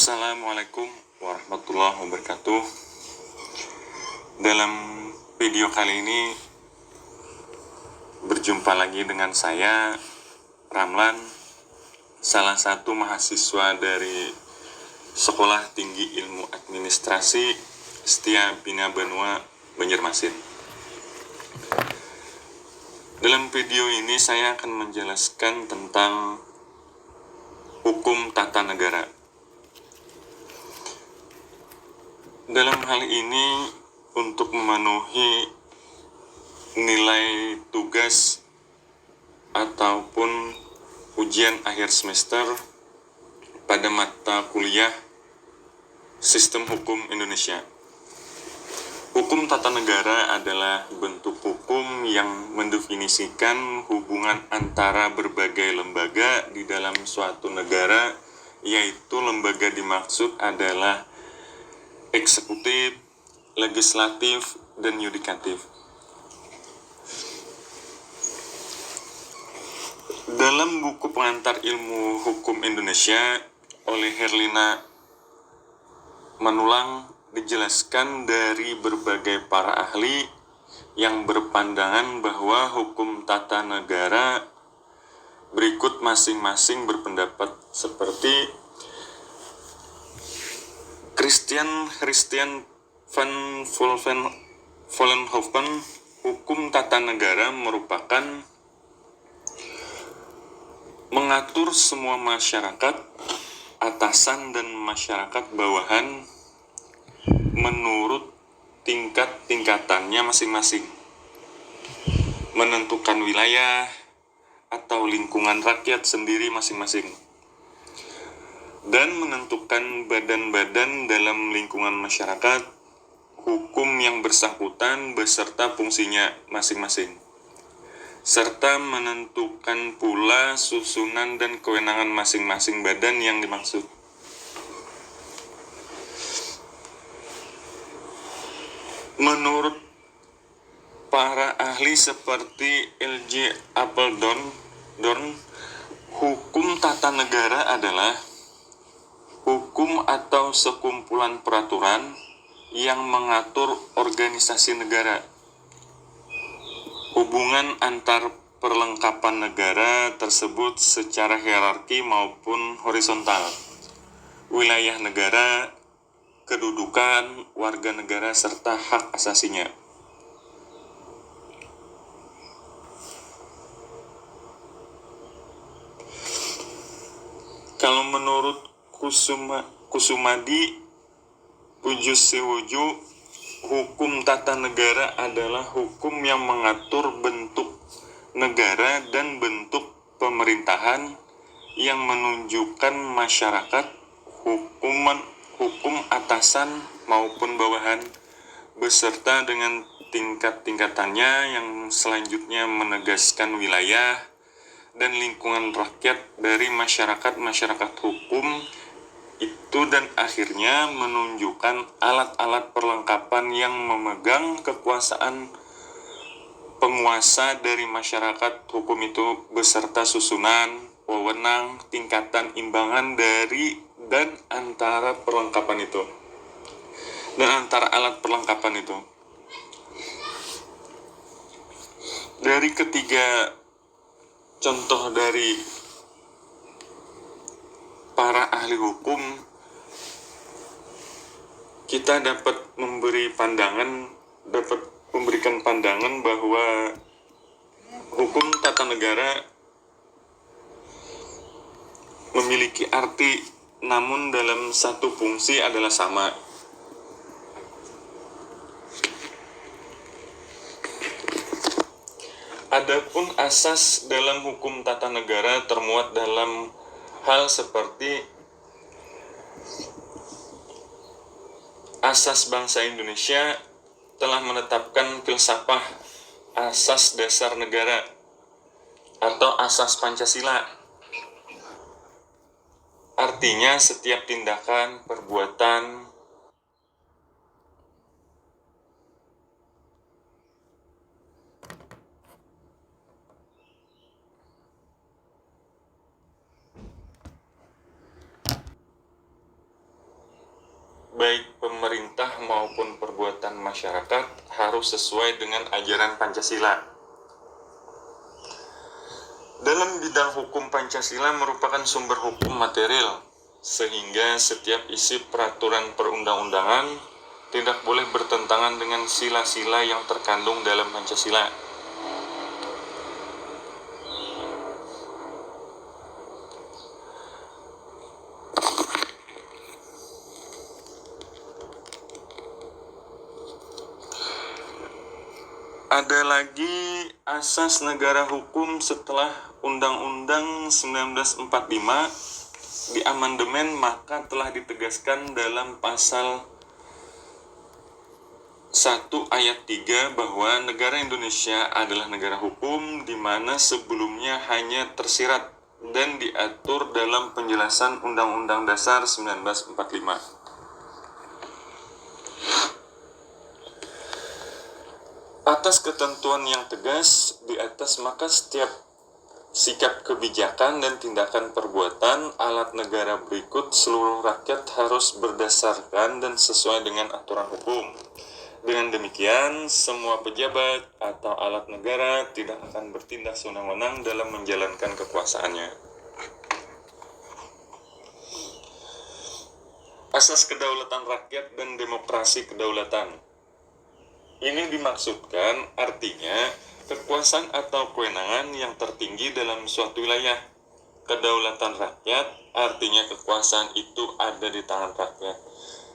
Assalamualaikum warahmatullahi wabarakatuh. Dalam video kali ini berjumpa lagi dengan saya, Ramlan, salah satu mahasiswa dari Sekolah Tinggi Ilmu Administrasi Setia Bina Banua, Banjarmasin. Dalam video ini saya akan menjelaskan tentang hukum tata negara. Dalam hal ini, untuk memenuhi nilai tugas ataupun ujian akhir semester pada mata kuliah Sistem Hukum Indonesia. Hukum tata negara adalah bentuk hukum yang mendefinisikan hubungan antara berbagai lembaga di dalam suatu negara, yaitu lembaga dimaksud adalah eksekutif, legislatif, dan yudikatif. Dalam buku pengantar ilmu hukum Indonesia oleh Herlina Manulang dijelaskan dari berbagai para ahli yang berpandangan bahwa hukum tata negara berikut masing-masing berpendapat seperti Christian van Vollenhoven. Hukum tata negara merupakan mengatur semua masyarakat atasan dan masyarakat bawahan menurut tingkatannya masing-masing, menentukan wilayah atau lingkungan rakyat sendiri masing-masing, dan menentukan badan-badan dalam lingkungan masyarakat, hukum yang bersangkutan beserta fungsinya masing-masing, serta menentukan pula susunan dan kewenangan masing-masing badan yang dimaksud. Menurut para ahli seperti L.J. Apeldoorn, hukum tata negara adalah hukum atau sekumpulan peraturan yang mengatur organisasi negara, hubungan antar perlengkapan negara tersebut secara hierarki maupun horizontal, wilayah negara, kedudukan warga negara, serta hak asasinya. Kalau menurut Kusumadi Pujusewojo, hukum tata negara adalah hukum yang mengatur bentuk negara dan bentuk pemerintahan yang menunjukkan masyarakat, hukum atasan maupun bawahan, beserta dengan tingkat-tingkatannya yang selanjutnya menegaskan wilayah dan lingkungan rakyat dari masyarakat hukum itu, dan akhirnya menunjukkan alat-alat perlengkapan yang memegang kekuasaan penguasa dari masyarakat hukum itu beserta susunan, wewenang, tingkatan imbangan dari dan antara perlengkapan itu dan antara alat perlengkapan itu. Dari ketiga contoh dari para ahli hukum, kita dapat memberikan pandangan bahwa hukum tata negara memiliki arti, namun dalam satu fungsi adalah sama. Adapun asas dalam hukum tata negara termuat dalam hal seperti Asas Bangsa Indonesia telah menetapkan filsafat asas dasar negara atau asas Pancasila. Artinya setiap tindakan, perbuatan, baik pemerintah maupun perbuatan masyarakat harus sesuai dengan ajaran Pancasila. Dalam bidang hukum, Pancasila merupakan sumber hukum material, sehingga setiap isi peraturan perundang-undangan tidak boleh bertentangan dengan sila-sila yang terkandung dalam Pancasila. Ada lagi asas negara hukum setelah Undang-Undang 1945 diamandemen, maka telah ditegaskan dalam pasal 1 ayat 3 bahwa negara Indonesia adalah negara hukum, di mana sebelumnya hanya tersirat dan diatur dalam penjelasan Undang-Undang Dasar 1945. Atas ketentuan yang tegas di atas, maka setiap sikap kebijakan dan tindakan perbuatan alat negara berikut seluruh rakyat harus berdasarkan dan sesuai dengan aturan hukum. Dengan demikian, semua pejabat atau alat negara tidak akan bertindak sewenang-wenang dalam menjalankan kekuasaannya. Asas kedaulatan rakyat dan demokrasi kedaulatan. Ini dimaksudkan artinya kekuasaan atau kewenangan yang tertinggi dalam suatu wilayah. Kedaulatan rakyat artinya kekuasaan itu ada di tangan rakyat,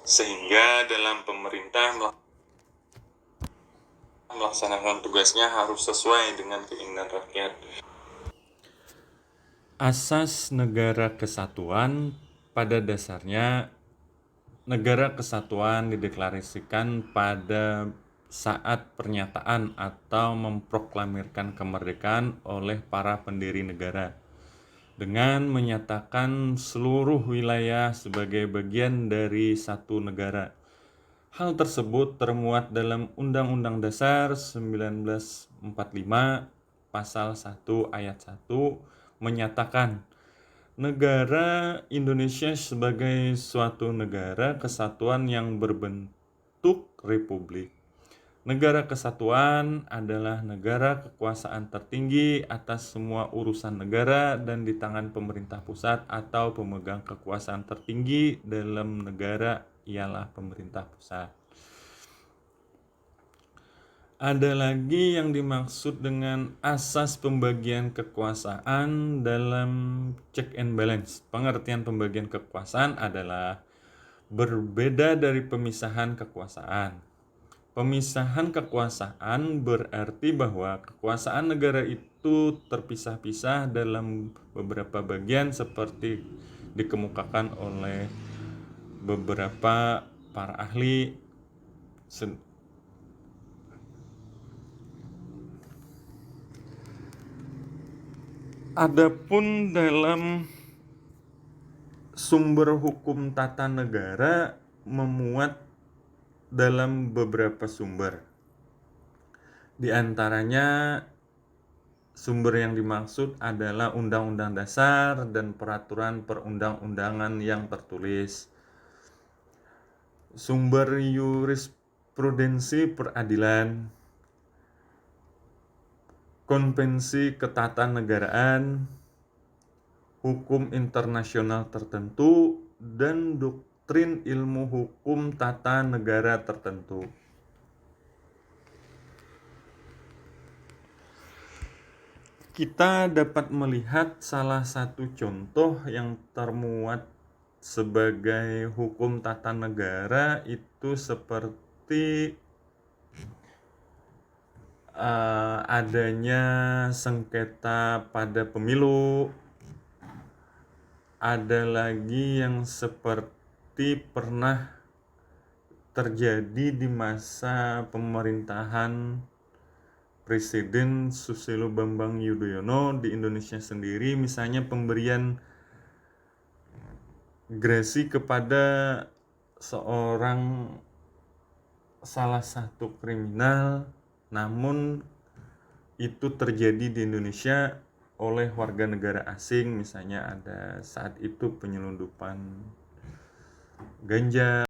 sehingga dalam pemerintah melaksanakan tugasnya harus sesuai dengan keinginan rakyat. Asas negara kesatuan. Pada dasarnya, negara kesatuan dideklarasikan pada saat pernyataan atau memproklamirkan kemerdekaan oleh para pendiri negara dengan menyatakan seluruh wilayah sebagai bagian dari satu negara. Hal tersebut termuat dalam Undang-Undang Dasar 1945 pasal 1 ayat 1 menyatakan negara Indonesia sebagai suatu negara kesatuan yang berbentuk republik. Negara kesatuan adalah negara kekuasaan tertinggi atas semua urusan negara dan di tangan pemerintah pusat atau pemegang kekuasaan tertinggi dalam negara ialah pemerintah pusat. Ada lagi yang dimaksud dengan asas pembagian kekuasaan dalam check and balance. Pengertian pembagian kekuasaan adalah berbeda dari pemisahan kekuasaan. Pemisahan kekuasaan berarti bahwa kekuasaan negara itu terpisah-pisah dalam beberapa bagian seperti dikemukakan oleh beberapa para ahli. Adapun dalam sumber hukum tata negara memuat dalam beberapa sumber. Di antaranya sumber yang dimaksud adalah Undang-Undang Dasar dan peraturan perundang-undangan yang tertulis. Sumber jurisprudensi peradilan, konvensi ketatanegaraan, hukum internasional tertentu, dan doktrin ilmu hukum tata negara tertentu. Kita dapat melihat salah satu contoh yang termuat sebagai hukum tata negara itu seperti adanya sengketa pada pemilu. Ada lagi yang seperti pernah terjadi di masa pemerintahan Presiden Susilo Bambang Yudhoyono di Indonesia sendiri, misalnya pemberian grasi kepada salah satu kriminal, namun itu terjadi di Indonesia oleh warga negara asing. Misalnya ada saat itu penyelundupan ganja.